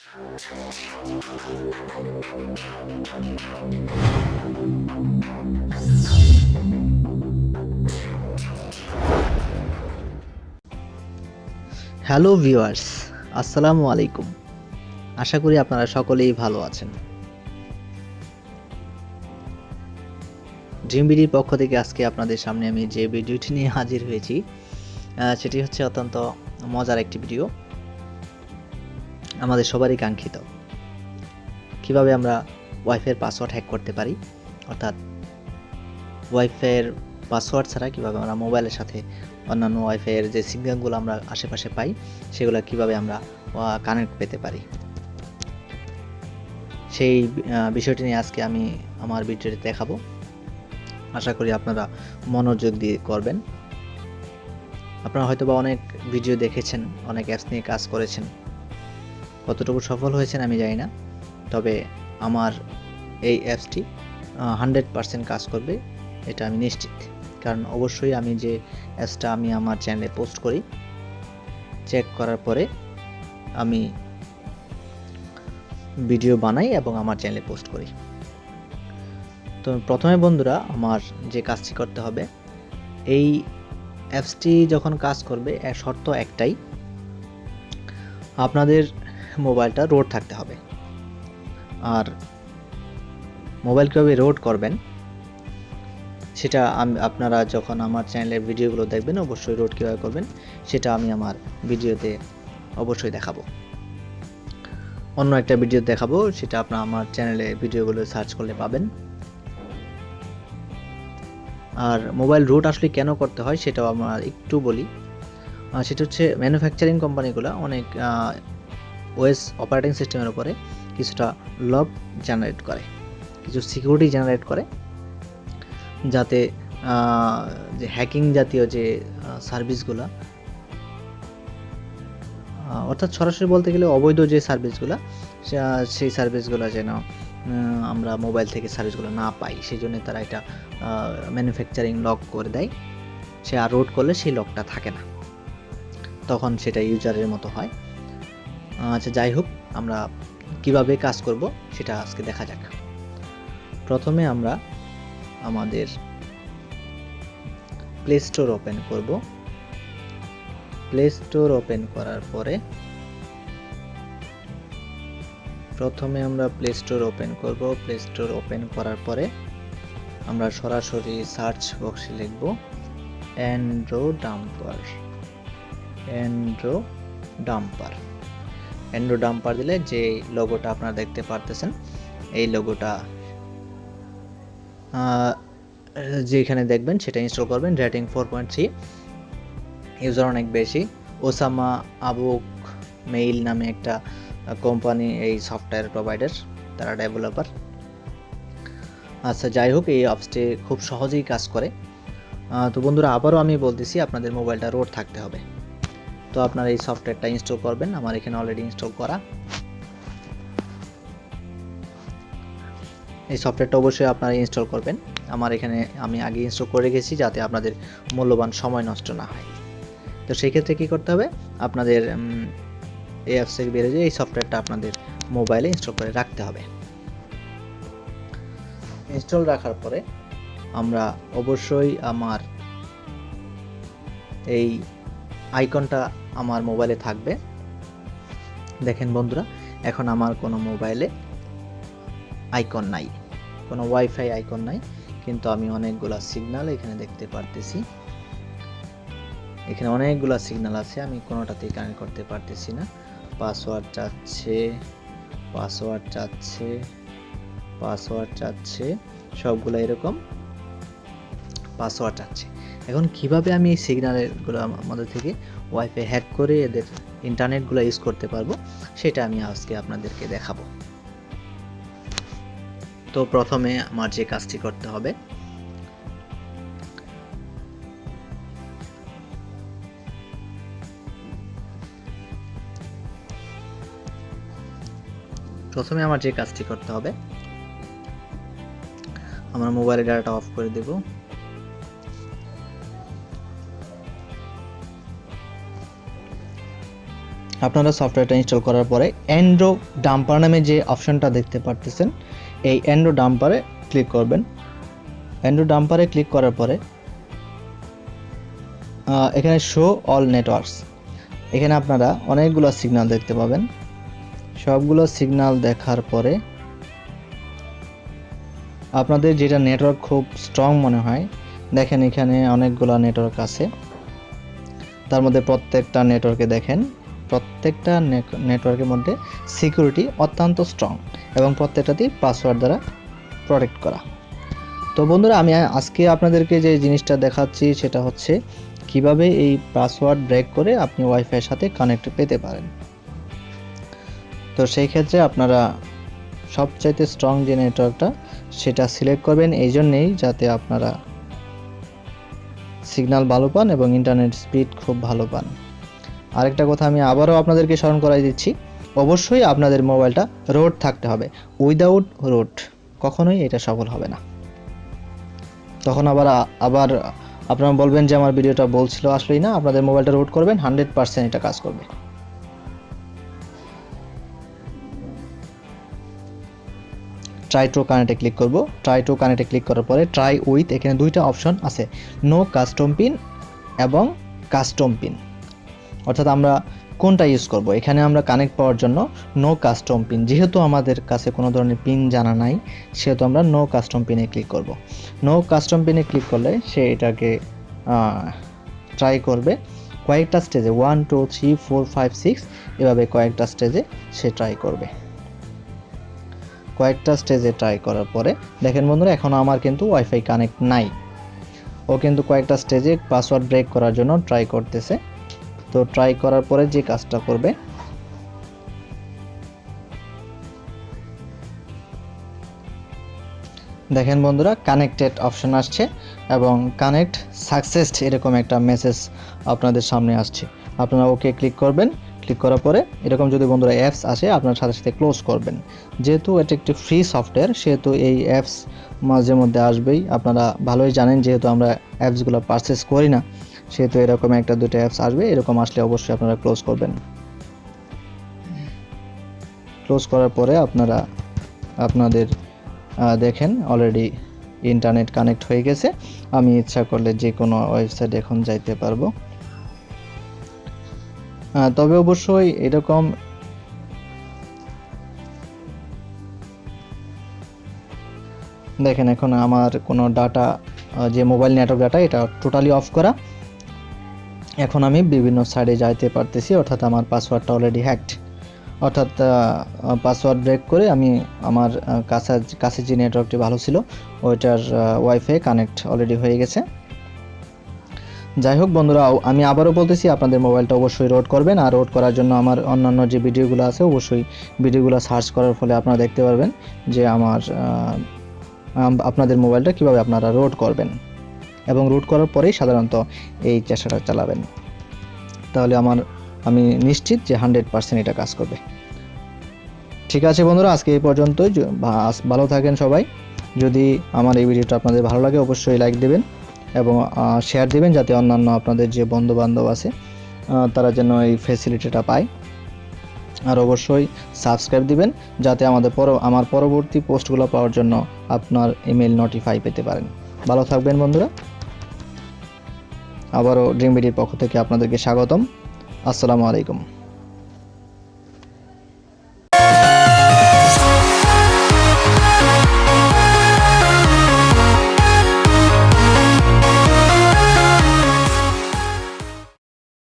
Hello viewers, আসসালামু আলাইকুম। আশা করি আপনারা সকলেই ভালো আছেন। ড্রিমবিডির পক্ষ থেকে আজকে আপনাদের সামনে আমি যে ভিডিওটি নিয়ে হাজির হয়েছি সেটি হচ্ছে অত্যন্ত মজার একটি ভিডিও, আমাদের সবারই কাঙ্ক্ষিত। কিভাবে আমরা ওয়াইফাইয়ের পাসওয়ার্ড হ্যাক করতে পারি, অর্থাৎ ওয়াইফাইয়ের পাসওয়ার্ড ছাড়া কিভাবে আমরা মোবাইলের সাথে অন্যান্য ওয়াইফাইয়ের যে সিগন্যালগুলো আমরা আশেপাশে পাই সেগুলো কিভাবে আমরা কানেক্ট পেতে পারি, সেই বিষয়টি নিয়ে আজকে আমি আমার ভিডিওতে দেখাবো। আশা করি আপনারা মনোযোগ দিয়ে করবেন। আপনারা হয়তোবা অনেক ভিডিও দেখেছেন, অনেক অ্যাপস নিয়ে কাজ করেছেন, কতটুকু সফল হয়েছেন আমি জানি না, তবে আমার এই অ্যাপসটি 100% কাজ করবে এটা আমি নিশ্চিত। কারণ অবশ্যই আমি যে অ্যাপসটা আমি আমার চ্যানেলে পোস্ট করি, চেক করার পরে আমি ভিডিও বানাই এবং আমার চ্যানেলে পোস্ট করি। তো প্রথমে বন্ধুরা, আমার যে কাজটি করতে হবে, এই অ্যাপসটি যখন কাজ করবে শর্ত একটাই, আপনাদের মোবাইলটা রোড থাকতে হবে। আর মোবাইল কীভাবে রোড করবেন সেটা আপনারা যখন আমার চ্যানেলের ভিডিওগুলো দেখবেন, অবশ্যই রোড কীভাবে করবেন সেটা আমি আমার ভিডিওতে অবশ্যই দেখাবো। অন্য একটা ভিডিও দেখাবো, সেটা আপনারা আমার চ্যানেলে ভিডিওগুলো সার্চ করলে পাবেন। আর মোবাইল রুট আসলে কেন করতে হয় সেটাও আমরা একটু বলি। সেটা হচ্ছে ম্যানুফ্যাকচারিং কোম্পানিগুলো অনেক ওএস অপারেটিং সিস্টেমের উপরে কিছুটা লক জেনারেট করে, কিছু সিকিউরিটি জেনারেট করে, যাতে যে হ্যাকিং জাতীয় যে সার্ভিসগুলো, অর্থাৎ সরাসরি বলতে গেলে অবৈধ যে সার্ভিসগুলো, সেই সার্ভিসগুলো যেন আমরা মোবাইল থেকে সার্ভিসগুলো না পাই, সেই জন্য তারা এটা ম্যানুফ্যাকচারিং লক করে দেয়। সে আর রোড করলে সেই লকটা থাকে না, তখন সেটা ইউজারের মতো হয়। আচ্ছা, যাই হোক, আমরা কিভাবে কাজ করব সেটা আজকে দেখা যাক। প্রথমে আমরা আমাদের প্লে স্টোর ওপেন করব। প্লে স্টোর ওপেন করার পরে প্রথমে আমরা প্লে স্টোর ওপেন করব। প্লে স্টোর ওপেন করার পরে আমরা সরাসরি সার্চ বক্সে লিখব Andro dumper. Andro dumper Andro dumper দিলে যে লোগোটা আপনারা দেখতে পারতেছেন, এই লোগোটা যেখানে দেখবেন সেটা ইনস্টল করবেন। রেটিং 4.3, ইউজার অনেক বেশি। ওসামা আবুক মেইল নামে একটা কোম্পানি এই সফটওয়্যার প্রোভাইডার, তারা ডেভেলপার। আচ্ছা, যাই হোক, এই অ্যাপসটি খুব সহজেই কাজ করে। তো বন্ধুরা, আবারও আমি বলতেছি, আপনাদের মোবাইলটা রোড থাকতে হবে। তো আপনারা এই সফটওয়্যারটা ইনস্টল করবেন। আমার এখানে অলরেডি ইনস্টল করা। এই সফটওয়্যারটা অবশ্যই আপনারা ইনস্টল করবেন। আমার এখানে আমি আগে ইনস্টল করে রেখেছি, যাতে আপনাদের মূল্যবান সময় নষ্ট না হয়। তো সেই ক্ষেত্রে কী করতে হবে, আপনাদের এই অ্যাপস থেকে বেরিয়ে যে এই সফটওয়্যারটা আপনাদের মোবাইলে ইনস্টল করে রাখতে হবে। ইনস্টল রাখার পরে আমরা অবশ্যই আমার এই আইকনটা আমার মোবাইলে থাকবে। দেখেন বন্ধুরা, এখন আমার কোনো মোবাইলে আইকন নাই, কোনো ওয়াইফাই আইকন নাই, কিন্তু আমি অনেকগুলা সিগন্যাল এখানে দেখতে পারতেছি। এখানে অনেকগুলা সিগন্যাল আছে, আমি কোনোটাতেই কানেক্ট করতে পারতেছি না। পাসওয়ার্ড চাচ্ছে, পাসওয়ার্ড চাচ্ছে, পাসওয়ার্ড চাচ্ছে, সবগুলো এরকম পাসওয়ার্ড চাচ্ছে। এখন কিভাবে আমি এই সিগন্যালগুলো মধ্যে থেকে ওয়াইফাই হ্যাক করে এদের ইন্টারনেটগুলো ইউজ করতে পারবো, সেটা আমি আজকে আপনাদেরকে দেখাবো। তো প্রথমে আমার যে কাজটি করতে হবে, আমার মোবাইলের ডাটা অফ করে দেব। আপনারা সফটওয়্যারটা ইনস্টল করার পরে অ্যান্ড্রো ডাম্পার নামে যে অপশনটা দেখতে পারতেছেন, এই অ্যান্ড্রো ডাম্পারে ক্লিক করবেন। অ্যান্ড্রো ডাম্পারে ক্লিক করার পরে এখানে শো অল নেটওয়ার্কস, এখানে আপনারা অনেকগুলো সিগন্যাল দেখতে পাবেন। সবগুলো সিগন্যাল দেখার পরে আপনাদের যেটা নেটওয়ার্ক খুব স্ট্রং মনে হয়, দেখেন এখানে অনেকগুলো নেটওয়ার্ক আছে। তার মধ্যে প্রত্যেকটা নেটওয়ার্কে দেখেন, প্রত্যেকটা নেটওয়ার্কের মধ্যে সিকিউরিটি অত্যন্ত স্ট্রং এবং প্রত্যেকটাতেই পাসওয়ার্ড দ্বারা প্রোটেক্ট করা। তো বন্ধুরা, আমি আজকে আপনাদেরকে যে জিনিসটা দেখাচ্ছি সেটা হচ্ছে কিভাবে এই পাসওয়ার্ড ব্রেক করে আপনি ওয়াইফাইয়ের সাথে কানেক্ট পেতে পারেন। তো সেই ক্ষেত্রে আপনারা সবচাইতে স্ট্রং যে নেটওয়ার্কটা সেটা সিলেক্ট করবেন, এই জন্যেই যাতে আপনারা সিগন্যাল ভালো পান এবং ইন্টারনেট স্পিড খুব ভালো পান। আরেকটা কথা আমি আবারও আপনাদেরকে স্মরণ করাই দিচ্ছি, অবশ্যই আপনাদের মোবাইলটা রোড থাকতে হবে। উইদাউট রোড কখনোই এটা সফল হবে না। তখন আবার আপনারা বলবেন যে আমার ভিডিওটা বলছিল, আসলেই না, আপনাদের মোবাইলটা রোড করবেন, 100% এটা কাজ করবে। ট্রাই টু কানেক্টে ক্লিক করব। ট্রাই টু কানেক্টে ক্লিক করার পরে ট্রাই উইথ, এখানে দুইটা অপশন আছে, নো কাস্টম পিন এবং কাস্টম পিন। অর্থাৎ আমরা কোনটা ইউজ করব, এখানে আমরা কানেক্ট পাওয়ার জন্য নো কাস্টম পিন, যেহেতু আমাদের কাছে কোনো ধরনের পিন জানা নাই সেহেতু আমরা নো কাস্টম পিনে ক্লিক করব। নো কাস্টম পিনে ক্লিক করলে সে এটাকে ট্রাই করবে কয়েকটা স্টেজে, 1 2 3 4 5 6 এভাবে কয়েকটা স্টেজে সে ট্রাই করবে। কয়েকটা স্টেজে ট্রাই করার পরে দেখেন বন্ধুরা, এখন আমার কিন্তু ওয়াইফাই কানেক্ট নাই। ও কিন্তু কয়েকটা স্টেজে পাসওয়ার্ড ব্রেক করার জন্য ট্রাই করতেছে। তো ট্রাই করার পরে যে কাজটা করবে, দেখেন বন্ধুরা, কানেক্টেড অপশন আসছে এবং কানেক্ট সাকসেসড এরকম একটা মেসেজ আপনাদের সামনে আসছে। আপনারা ওকে ক্লিক করবেন। ক্লিক করার পরে এরকম যদি বন্ধুরা অ্যাপস আসে, আপনার সাথে সাথে ক্লোজ করবেন। যেহেতু এটা একটি ফ্রি সফটওয়্যার সেহেতু এই অ্যাপস মাঝে মধ্যে আসবেই, আপনারা ভালোই জানেন, যেহেতু আমরা অ্যাপসগুলো পারচেস করি না সেহেতু এরকম একটা দুটো অ্যাপস আসবে। এরকম আসলে অবশ্যই আপনারা ক্লোজ করবেন। ক্লোজ করার পরে আপনারা আপনাদের দেখেন অলরেডি ইন্টারনেট কানেক্ট হয়ে গেছে। আমি ইচ্ছা করলে যে কোনো ওয়েবসাইট এখন যাইতে পারবো। তবে অবশ্যই এরকম দেখেন, এখন আমার কোনো ডাটা, যে মোবাইল নেটওয়ার্ক ডাটা, এটা টোটালি অফ করা। এখন আমি বিভিন্ন সাইডে যাইতে পারতেছি, অর্থাৎ আমার পাসওয়ার্ডটা অলরেডি হ্যাকড। অর্থাৎ পাসওয়ার্ড ব্রেক করে আমি আমার কাছে যে নেটওয়ার্কটি ভালো ছিল ওইটার ওয়াইফাই কানেক্ট অলরেডি হয়ে গেছে। যাই হোক বন্ধুরা, আমি আবারও বলতেছি, আপনাদের মোবাইলটা অবশ্যই রোড করবেন। আর রোড করার জন্য আমার অন্যান্য যে ভিডিওগুলো আছে অবশ্যই ভিডিওগুলো সার্চ করার ফলে আপনারা দেখতে পারবেন যে আপনাদের মোবাইলটা কিভাবে আপনারা রোড করবেন এবং রোড করার পরেই সাধারণত এই চেষ্টাটা চালাবেন। তাহলে আমি নিশ্চিত যে 100% এটা কাজ করবে। ঠিক আছে বন্ধুরা, আজকে এই পর্যন্তই। ভালো থাকেন সবাই। যদি আমার এই ভিডিওটা আপনাদের ভালো লাগে অবশ্যই লাইক দেবেন এবং শেয়ার দিবেন, যাতে অন্যান্য আপনাদের যে বন্ধু বান্ধব আছে তারা যেন এই ফ্যাসিলিটিটা পায়। আর অবশ্যই সাবস্ক্রাইব দিবেন, যাতে আমার পরবর্তী পোস্টগুলো পাওয়ার জন্য আপনার ইমেল নোটিফাই পেতে পারেন। ভালো থাকবেন বন্ধুরা। আবারও ড্রিম ভিডিওর পক্ষ থেকে আপনাদেরকে স্বাগতম। আসসালামু আলাইকুম।